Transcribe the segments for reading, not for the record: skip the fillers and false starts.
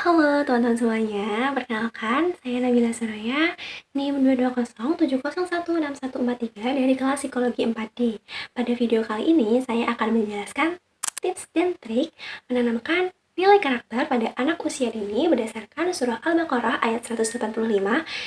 Halo teman-teman semuanya, perkenalkan saya Nabila Soraya, NIM 22070016143 dari kelas Psikologi 4D. Pada video kali ini saya akan menjelaskan tips dan trik menanamkan nilai karakter pada anak usia dini berdasarkan surah Al-Baqarah ayat 185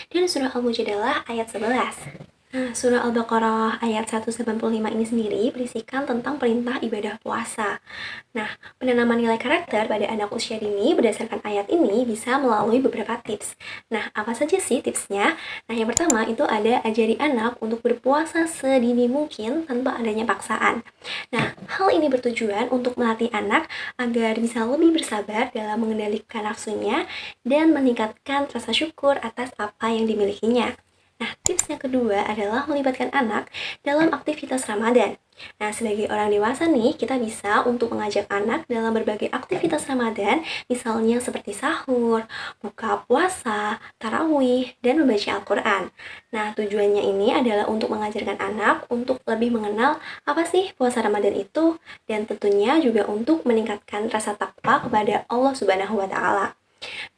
dan surah Al-Mujadalah ayat 11. Nah, surah Al-Baqarah ayat 185 ini sendiri berisikan tentang perintah ibadah puasa. Nah, penanaman nilai karakter pada anak usia dini berdasarkan ayat ini bisa melalui beberapa tips. Nah, apa saja sih tipsnya? Nah, yang pertama itu ada ajari anak untuk berpuasa sedini mungkin tanpa adanya paksaan. Nah, hal ini bertujuan untuk melatih anak agar bisa lebih bersabar dalam mengendalikan nafsunya dan meningkatkan rasa syukur atas apa yang dimilikinya. Nah, tips yang kedua adalah melibatkan anak dalam aktivitas Ramadan. Nah, sebagai orang dewasa nih, kita bisa untuk mengajak anak dalam berbagai aktivitas Ramadan, misalnya seperti sahur, buka puasa, tarawih, dan membaca Al-Quran. Nah, tujuannya ini adalah untuk mengajarkan anak untuk lebih mengenal apa sih puasa Ramadan itu, dan tentunya juga untuk meningkatkan rasa takwa kepada Allah Subhanahu wa Ta'ala.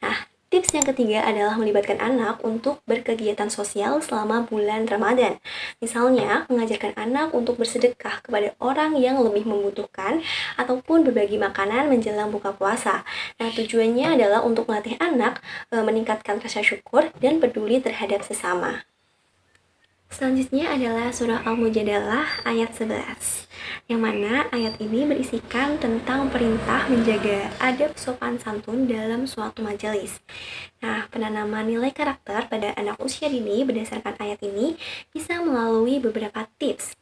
Nah, tips yang ketiga adalah melibatkan anak untuk berkegiatan sosial selama bulan Ramadan. Misalnya, mengajarkan anak untuk bersedekah kepada orang yang lebih membutuhkan ataupun berbagi makanan menjelang buka puasa. Nah, tujuannya adalah untuk melatih anak meningkatkan rasa syukur dan peduli terhadap sesama. Selanjutnya adalah surah Al-Mujadalah ayat 11, yang mana ayat ini berisikan tentang perintah menjaga adab sopan santun dalam suatu majelis. Nah, penanaman nilai karakter pada anak usia dini berdasarkan ayat ini bisa melalui beberapa tips.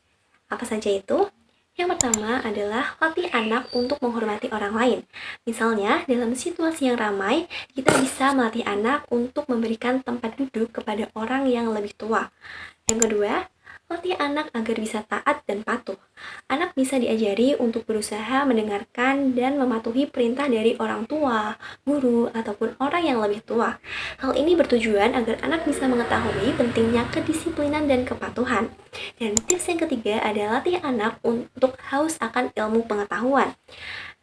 Apa saja itu? Yang pertama adalah latih anak untuk menghormati orang lain. Misalnya, dalam situasi yang ramai, kita bisa melatih anak untuk memberikan tempat duduk kepada orang yang lebih tua. Yang kedua, latih anak agar bisa taat dan patuh. Anak bisa diajari untuk berusaha mendengarkan dan mematuhi perintah dari orang tua, guru, ataupun orang yang lebih tua. Hal ini bertujuan agar anak bisa mengetahui pentingnya kedisiplinan dan kepatuhan. Dan tips yang ketiga adalah latih anak untuk haus akan ilmu pengetahuan.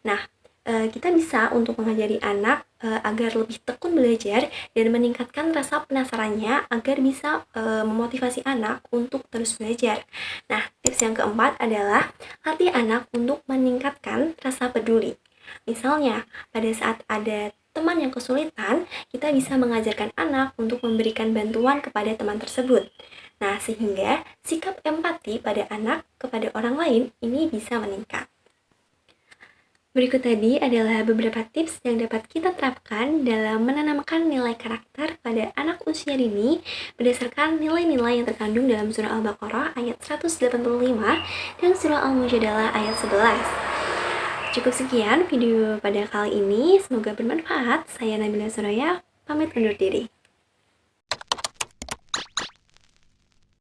Nah, kita bisa untuk mengajari anak agar lebih tekun belajar dan meningkatkan rasa penasarannya agar bisa memotivasi anak untuk terus belajar. Nah, tips yang keempat adalah latih anak untuk meningkatkan rasa peduli. Misalnya, pada saat ada teman yang kesulitan, kita bisa mengajarkan anak untuk memberikan bantuan kepada teman tersebut. Nah, sehingga sikap empati pada anak kepada orang lain ini bisa meningkat. Berikut tadi adalah beberapa tips yang dapat kita terapkan dalam menanamkan nilai karakter pada anak usia dini berdasarkan nilai-nilai yang terkandung dalam surah Al-Baqarah ayat 185 dan surah Al-Mujadalah ayat 11. Cukup sekian video pada kali ini, semoga bermanfaat. Saya Nabila Soraya, pamit undur diri.